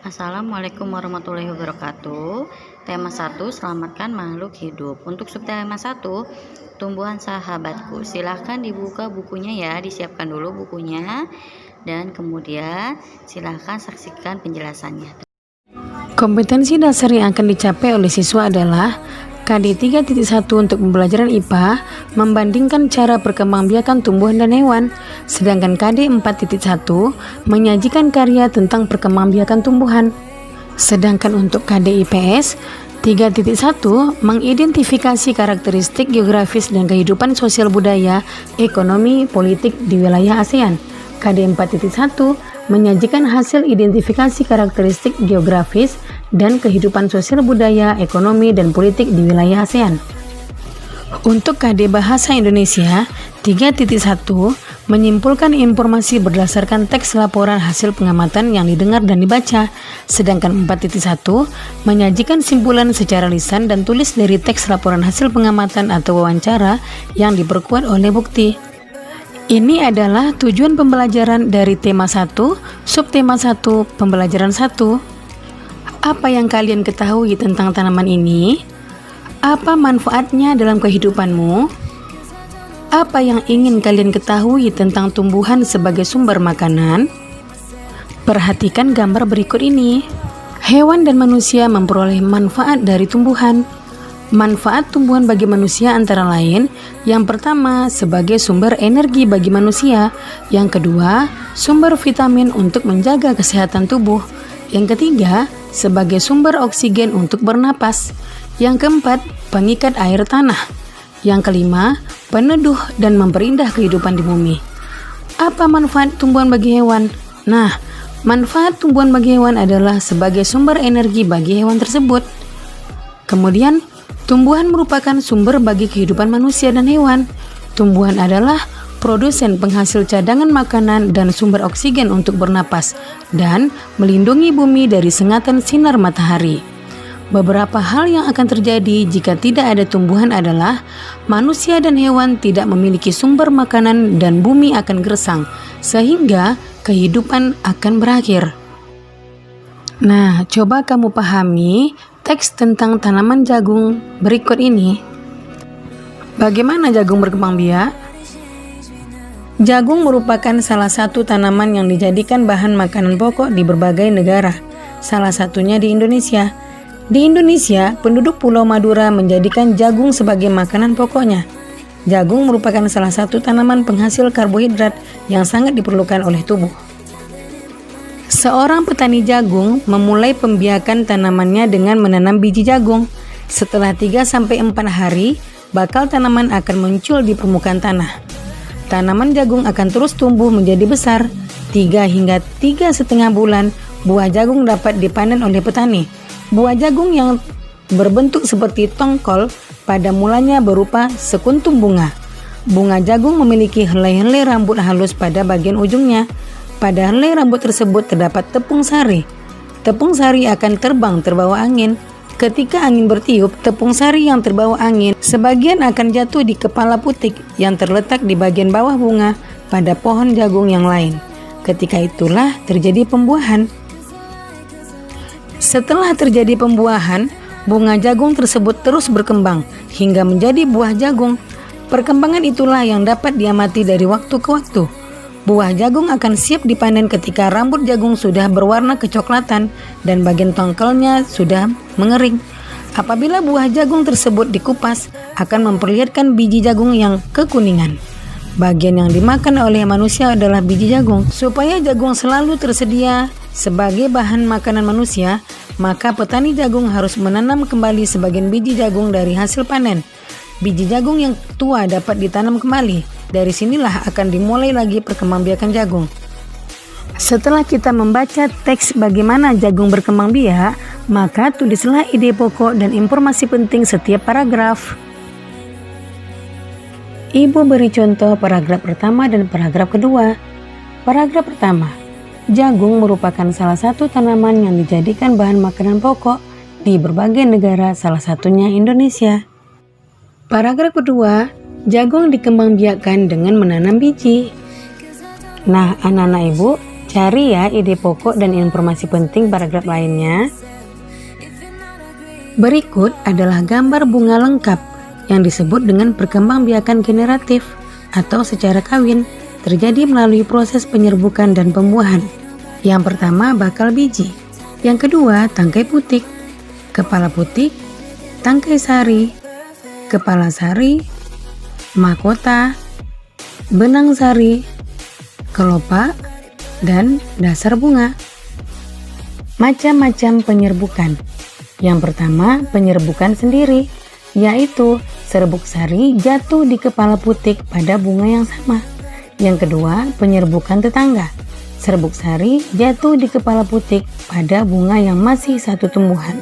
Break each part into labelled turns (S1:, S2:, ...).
S1: Assalamualaikum warahmatullahi wabarakatuh. Tema 1, selamatkan makhluk hidup. Untuk subtema 1, tumbuhan sahabatku. Silahkan dibuka bukunya ya, disiapkan dulu bukunya. Dan kemudian silahkan saksikan penjelasannya.
S2: Kompetensi dasar yang akan dicapai oleh siswa adalah KD 3.1 untuk pembelajaran IPA membandingkan cara perkembangbiakan tumbuhan dan hewan, sedangkan KD 4.1 menyajikan karya tentang perkembangbiakan tumbuhan. Sedangkan untuk KD IPS 3.1 mengidentifikasi karakteristik geografis dan kehidupan sosial budaya, ekonomi, politik di wilayah ASEAN. KD 4.1 menyajikan hasil identifikasi karakteristik geografis dan kehidupan sosial budaya, ekonomi, dan politik di wilayah ASEAN. Untuk KD Bahasa Indonesia 3.1 menyimpulkan informasi berdasarkan teks laporan hasil pengamatan yang didengar dan dibaca, sedangkan 4.1 menyajikan simpulan secara lisan dan tulis dari teks laporan hasil pengamatan atau wawancara yang diperkuat oleh bukti. Ini adalah tujuan pembelajaran dari tema 1, subtema 1, pembelajaran 1. Apa yang kalian ketahui tentang tanaman ini? Apa manfaatnya dalam kehidupanmu? Apa yang ingin kalian ketahui tentang tumbuhan sebagai sumber makanan? Perhatikan gambar berikut ini. Hewan dan manusia memperoleh manfaat dari tumbuhan. Manfaat tumbuhan bagi manusia antara lain, yang pertama sebagai sumber energi bagi manusia, yang kedua sumber vitamin untuk menjaga kesehatan tubuh, yang ketiga sebagai sumber oksigen untuk bernapas, yang keempat pengikat air tanah, yang kelima peneduh dan memperindah kehidupan di bumi. Apa manfaat tumbuhan bagi hewan? Nah, manfaat tumbuhan bagi hewan adalah sebagai sumber energi bagi hewan tersebut. Kemudian tumbuhan merupakan sumber bagi kehidupan manusia dan hewan. Tumbuhan adalah produsen penghasil cadangan makanan dan sumber oksigen untuk bernapas dan melindungi bumi dari sengatan sinar matahari. Beberapa hal yang akan terjadi jika tidak ada tumbuhan adalah manusia dan hewan tidak memiliki sumber makanan dan bumi akan gersang, sehingga kehidupan akan berakhir. Nah, coba kamu pahami teks tentang tanaman jagung berikut ini. Bagaimana jagung berkembang biak? Jagung merupakan salah satu tanaman yang dijadikan bahan makanan pokok di berbagai negara, salah satunya di Indonesia. Di Indonesia, penduduk Pulau Madura menjadikan jagung sebagai makanan pokoknya. Jagung merupakan salah satu tanaman penghasil karbohidrat yang sangat diperlukan oleh tubuh. Seorang petani jagung memulai pembiakan tanamannya dengan menanam biji jagung. Setelah 3-4 hari, bakal tanaman akan muncul di permukaan tanah. Tanaman jagung akan terus tumbuh menjadi besar. 3 hingga 3,5 bulan, buah jagung dapat dipanen oleh petani. Buah jagung yang berbentuk seperti tongkol pada mulanya berupa sekuntum bunga. Bunga jagung memiliki helai-helai rambut halus pada bagian ujungnya. Pada helai rambut tersebut terdapat tepung sari. Tepung sari akan terbang terbawa angin. Ketika angin bertiup, tepung sari yang terbawa angin sebagian akan jatuh di kepala putik yang terletak di bagian bawah bunga pada pohon jagung yang lain. Ketika itulah terjadi pembuahan. Setelah terjadi pembuahan, bunga jagung tersebut terus berkembang hingga menjadi buah jagung. Perkembangan itulah yang dapat diamati dari waktu ke waktu. Buah jagung akan siap dipanen ketika rambut jagung sudah berwarna kecoklatan dan bagian tongkolnya sudah mengering. Apabila buah jagung tersebut dikupas, akan memperlihatkan biji jagung yang kekuningan. Bagian yang dimakan oleh manusia adalah biji jagung. Supaya jagung selalu tersedia sebagai bahan makanan manusia, maka petani jagung harus menanam kembali sebagian biji jagung dari hasil panen. Biji jagung yang tua dapat ditanam kembali. Dari sinilah akan dimulai lagi perkembangbiakan jagung. Setelah kita membaca teks bagaimana jagung berkembang biak, maka tulislah ide pokok dan informasi penting setiap paragraf. Ibu beri contoh paragraf pertama dan paragraf kedua. Paragraf pertama, jagung merupakan salah satu tanaman yang dijadikan bahan makanan pokok di berbagai negara, salah satunya Indonesia. Paragraf kedua, jagung dikembangbiakkan dengan menanam biji. Nah, anak-anak ibu, Cari ya ide pokok dan informasi penting paragraf lainnya. Berikut adalah gambar bunga lengkap yang disebut dengan perkembangbiakan generatif atau secara kawin terjadi melalui proses penyerbukan dan pembuahan. Yang pertama bakal biji, yang kedua tangkai putik, kepala putik, tangkai sari, kepala sari, mahkota, benang sari, kelopak, dan dasar bunga. Macam-macam penyerbukan. Yang pertama, penyerbukan sendiri, yaitu serbuk sari jatuh di kepala putik pada bunga yang sama. Yang kedua, penyerbukan tetangga. Serbuk sari jatuh di kepala putik pada bunga yang masih satu tumbuhan.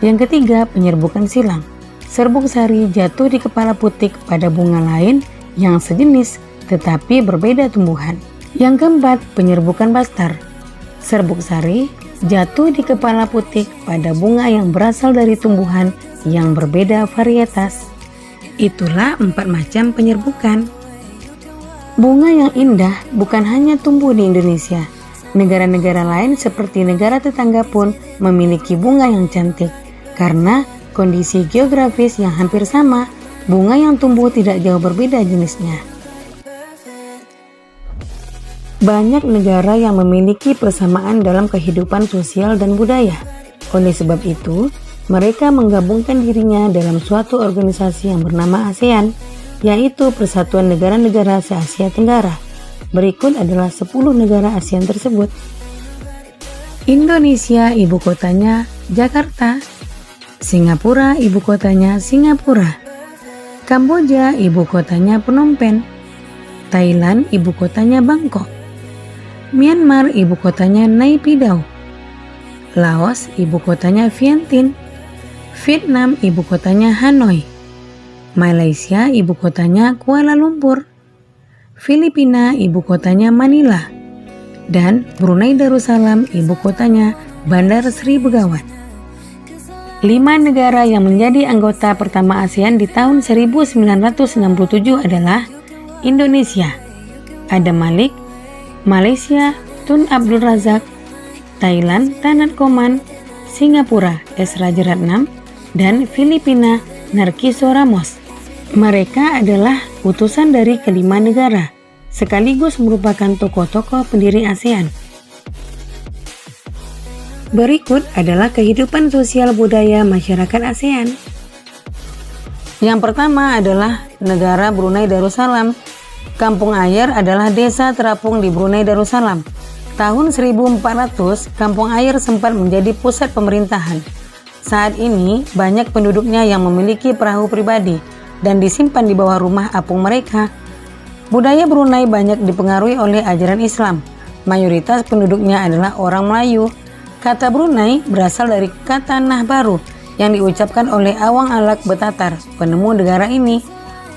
S2: Yang ketiga, penyerbukan silang. Serbuk sari jatuh di kepala putik pada bunga lain yang sejenis tetapi berbeda tumbuhan. Yang keempat, penyerbukan bastar. Serbuk sari jatuh di kepala putik pada bunga yang berasal dari tumbuhan yang berbeda varietas. Itulah 4 macam penyerbukan. Bunga yang indah bukan hanya tumbuh di Indonesia. Negara-negara lain seperti negara tetangga pun memiliki bunga yang cantik. Karena kondisi geografis yang hampir sama, bunga yang tumbuh tidak jauh berbeda jenisnya. Banyak negara yang memiliki persamaan dalam kehidupan sosial dan budaya. Oleh sebab itu, mereka menggabungkan dirinya dalam suatu organisasi yang bernama ASEAN, yaitu Persatuan Negara-Negara se-Asia Tenggara. Berikut adalah 10 negara ASEAN tersebut. Indonesia, ibu kotanya Jakarta. Singapura, ibu kotanya Singapura. Kamboja, ibu kotanya Phnom Penh. Thailand, ibu kotanya Bangkok. Myanmar, ibu kotanya Naypyidaw. Laos, ibu kotanya Vientiane. Vietnam, ibu kotanya Hanoi. Malaysia, ibu kotanya Kuala Lumpur. Filipina, ibu kotanya Manila. Dan Brunei Darussalam, ibu kotanya Bandar Sri Begawan. 5 negara yang menjadi anggota pertama ASEAN di tahun 1967 adalah Indonesia, Adam Malik, Malaysia, Tun Abdul Razak, Thailand, Tanat Koman, Singapura, S. Rajaratnam, dan Filipina, Narciso Ramos. Mereka adalah utusan dari kelima negara, sekaligus merupakan tokoh-tokoh pendiri ASEAN. Berikut adalah kehidupan sosial budaya masyarakat ASEAN. Yang pertama adalah negara Brunei Darussalam. Kampung Ayer adalah desa terapung di Brunei Darussalam. Tahun 1400, Kampung Ayer sempat menjadi pusat pemerintahan. Saat ini, banyak penduduknya yang memiliki perahu pribadi dan disimpan di bawah rumah apung mereka. Budaya Brunei banyak dipengaruhi oleh ajaran Islam. Mayoritas penduduknya adalah orang Melayu. Kata Brunei berasal dari kata Nah Baru yang diucapkan oleh Awang Alak Betatar, penemu negara ini.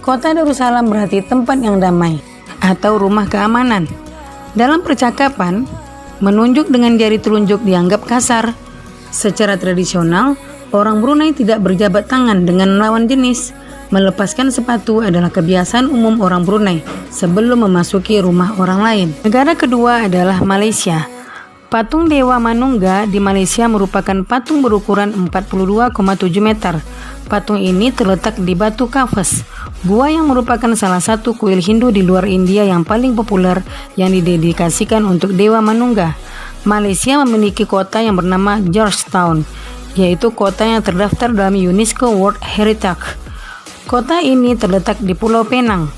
S2: Kota Darussalam berarti tempat yang damai atau rumah keamanan. Dalam percakapan, menunjuk dengan jari telunjuk dianggap kasar. Secara tradisional, orang Brunei tidak berjabat tangan dengan lawan jenis. Melepaskan sepatu adalah kebiasaan umum orang Brunei sebelum memasuki rumah orang lain. Negara kedua adalah Malaysia. Patung Dewa Manungga di Malaysia merupakan patung berukuran 42,7 meter. Patung ini terletak di Batu Kafes, gua yang merupakan salah satu kuil Hindu di luar India yang paling populer yang didedikasikan untuk Dewa Manungga. Malaysia memiliki kota yang bernama Georgetown, yaitu kota yang terdaftar dalam UNESCO World Heritage. Kota ini terletak di Pulau Penang.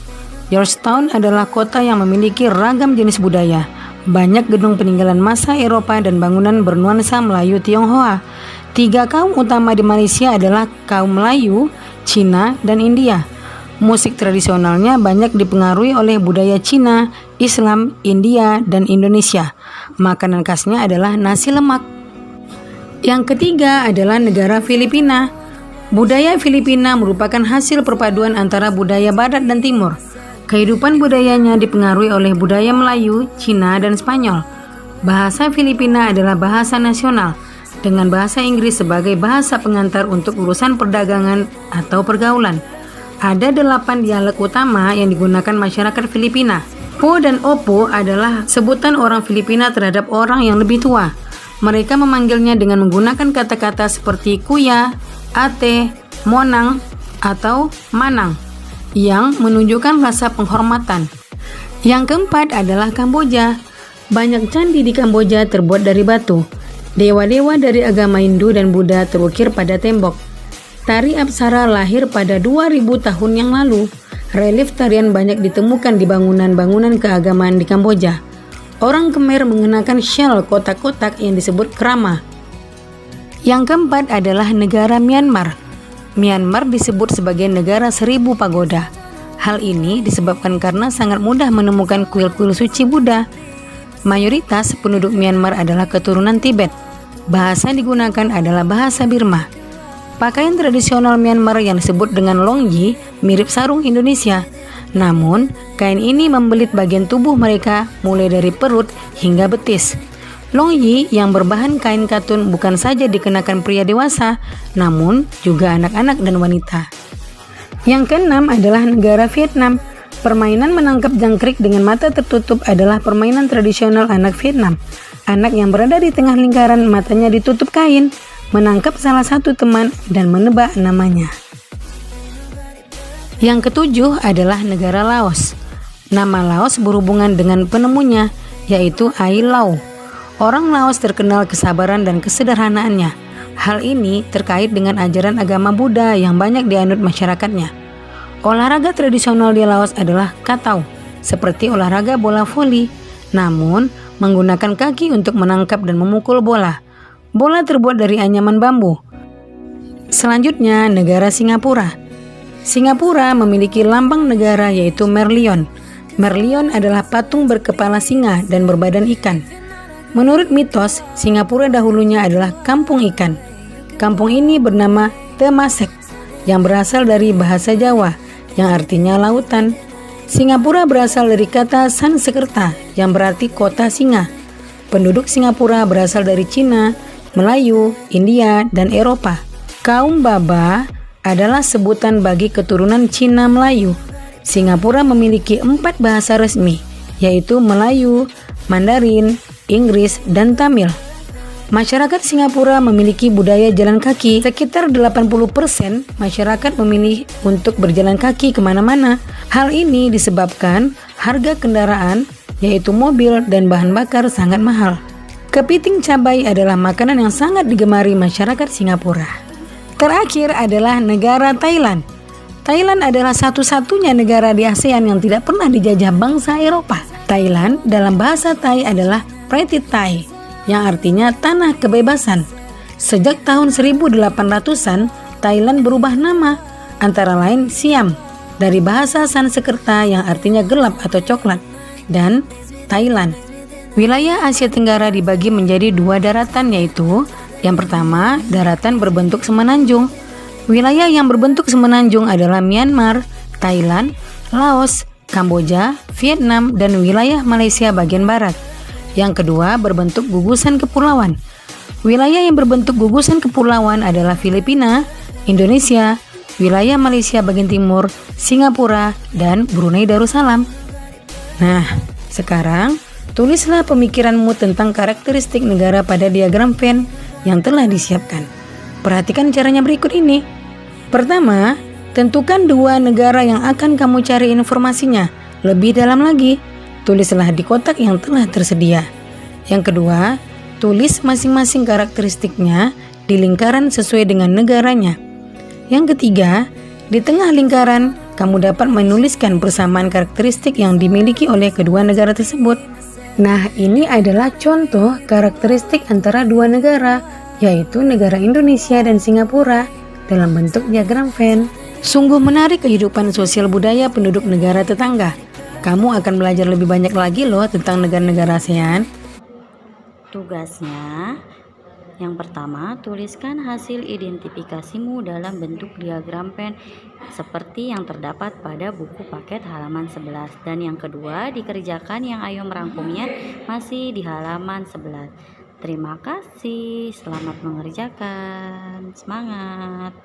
S2: Georgetown adalah kota yang memiliki ragam jenis budaya. Banyak gedung peninggalan masa Eropa dan bangunan bernuansa Melayu Tionghoa. 3 kaum utama di Malaysia adalah kaum Melayu, Cina, dan India. Musik tradisionalnya banyak dipengaruhi oleh budaya Cina, Islam, India, dan Indonesia. Makanan khasnya adalah nasi lemak. Yang ketiga adalah negara Filipina. Budaya Filipina merupakan hasil perpaduan antara budaya Barat dan Timur. Kehidupan budayanya dipengaruhi oleh budaya Melayu, Cina, dan Spanyol. Bahasa Filipina adalah bahasa nasional, dengan bahasa Inggris sebagai bahasa pengantar untuk urusan perdagangan atau pergaulan. Ada 8 dialek utama yang digunakan masyarakat Filipina, Po dan Opo adalah sebutan orang Filipina terhadap orang yang lebih tua. Mereka memanggilnya dengan menggunakan kata-kata seperti kuya, ate, monang, atau manang yang menunjukkan rasa penghormatan. Yang keempat adalah Kamboja. Banyak candi di Kamboja terbuat dari batu. Dewa-dewa dari agama Hindu dan Buddha terukir pada tembok. Tari Apsara lahir pada 2000 tahun yang lalu. Relief tarian banyak ditemukan di bangunan-bangunan keagamaan di Kamboja. Orang Khmer mengenakan syal kotak-kotak yang disebut krama. Yang keempat adalah negara Myanmar. Myanmar disebut sebagai negara 1000 pagoda. Hal ini disebabkan karena sangat mudah menemukan kuil-kuil suci Buddha. Mayoritas penduduk Myanmar adalah keturunan Tibet. Bahasa yang digunakan adalah bahasa Birma. Pakaian tradisional Myanmar yang disebut dengan longyi mirip sarung Indonesia. Namun, kain ini membelit bagian tubuh mereka mulai dari perut hingga betis. Longyi yang berbahan kain katun bukan saja dikenakan pria dewasa, namun juga anak-anak dan wanita. Yang keenam adalah negara Vietnam. Permainan menangkap jangkrik dengan mata tertutup adalah permainan tradisional anak Vietnam. Anak yang berada di tengah lingkaran matanya ditutup kain, menangkap salah satu teman dan menebak namanya. Yang ketujuh adalah negara Laos. Nama Laos berhubungan dengan penemunya, yaitu Ai Lau. Orang Laos terkenal kesabaran dan kesederhanaannya. Hal ini terkait dengan ajaran agama Buddha yang banyak dianut masyarakatnya. Olahraga tradisional di Laos adalah katau, seperti olahraga bola voli, namun menggunakan kaki untuk menangkap dan memukul bola. Bola terbuat dari anyaman bambu. Selanjutnya, negara Singapura. Singapura memiliki lambang negara yaitu Merlion. Merlion adalah patung berkepala singa dan berbadan ikan. Menurut mitos, Singapura dahulunya adalah kampung ikan. Kampung ini bernama Temasek yang berasal dari bahasa Jawa yang artinya lautan. Singapura berasal dari kata Sanskerta yang berarti kota singa. Penduduk Singapura berasal dari Cina, Melayu, India, dan Eropa. Kaum Baba adalah sebutan bagi keturunan Cina Melayu. Singapura memiliki 4 bahasa resmi, yaitu Melayu, Mandarin, Inggris, dan Tamil. Masyarakat Singapura memiliki budaya jalan kaki. Sekitar 80% masyarakat memilih untuk berjalan kaki kemana-mana. Hal ini disebabkan harga kendaraan, yaitu mobil dan bahan bakar, sangat mahal. Kepiting cabai adalah makanan yang sangat digemari masyarakat Singapura. Terakhir adalah negara Thailand. Thailand adalah satu-satunya negara di ASEAN yang tidak pernah dijajah bangsa Eropa. Thailand dalam bahasa Thai adalah Pratit Thai, yang artinya tanah kebebasan. Sejak tahun 1800-an, Thailand berubah nama, antara lain Siam, dari bahasa Sanskerta yang artinya gelap atau coklat, dan Thailand. Wilayah Asia Tenggara dibagi menjadi 2 daratan, yaitu yang pertama, daratan berbentuk semenanjung. Wilayah yang berbentuk semenanjung adalah Myanmar, Thailand, Laos, Kamboja, Vietnam, dan wilayah Malaysia bagian barat. Yang kedua, berbentuk gugusan kepulauan. Wilayah yang berbentuk gugusan kepulauan adalah Filipina, Indonesia, wilayah Malaysia bagian timur, Singapura, dan Brunei Darussalam. Nah, sekarang tulislah pemikiranmu tentang karakteristik negara pada diagram Venn yang telah disiapkan. Perhatikan caranya berikut ini. Pertama, tentukan 2 negara yang akan kamu cari informasinya. Lebih dalam lagi, tulislah di kotak yang telah tersedia. Yang kedua, tulis masing-masing karakteristiknya di lingkaran sesuai dengan negaranya. Yang ketiga, di tengah lingkaran, kamu dapat menuliskan persamaan karakteristik yang dimiliki oleh kedua negara tersebut. Nah, ini adalah contoh karakteristik antara 2 negara, yaitu negara Indonesia dan Singapura dalam bentuk diagram Venn. Sungguh menarik kehidupan sosial budaya penduduk negara tetangga. Kamu akan belajar lebih banyak lagi loh tentang negara-negara ASEAN.
S1: Tugasnya, yang pertama, tuliskan hasil identifikasimu dalam bentuk diagram Venn seperti yang terdapat pada buku paket halaman 11. Dan yang kedua, dikerjakan yang ayo merangkumnya masih di halaman 11. Terima kasih, selamat mengerjakan, semangat.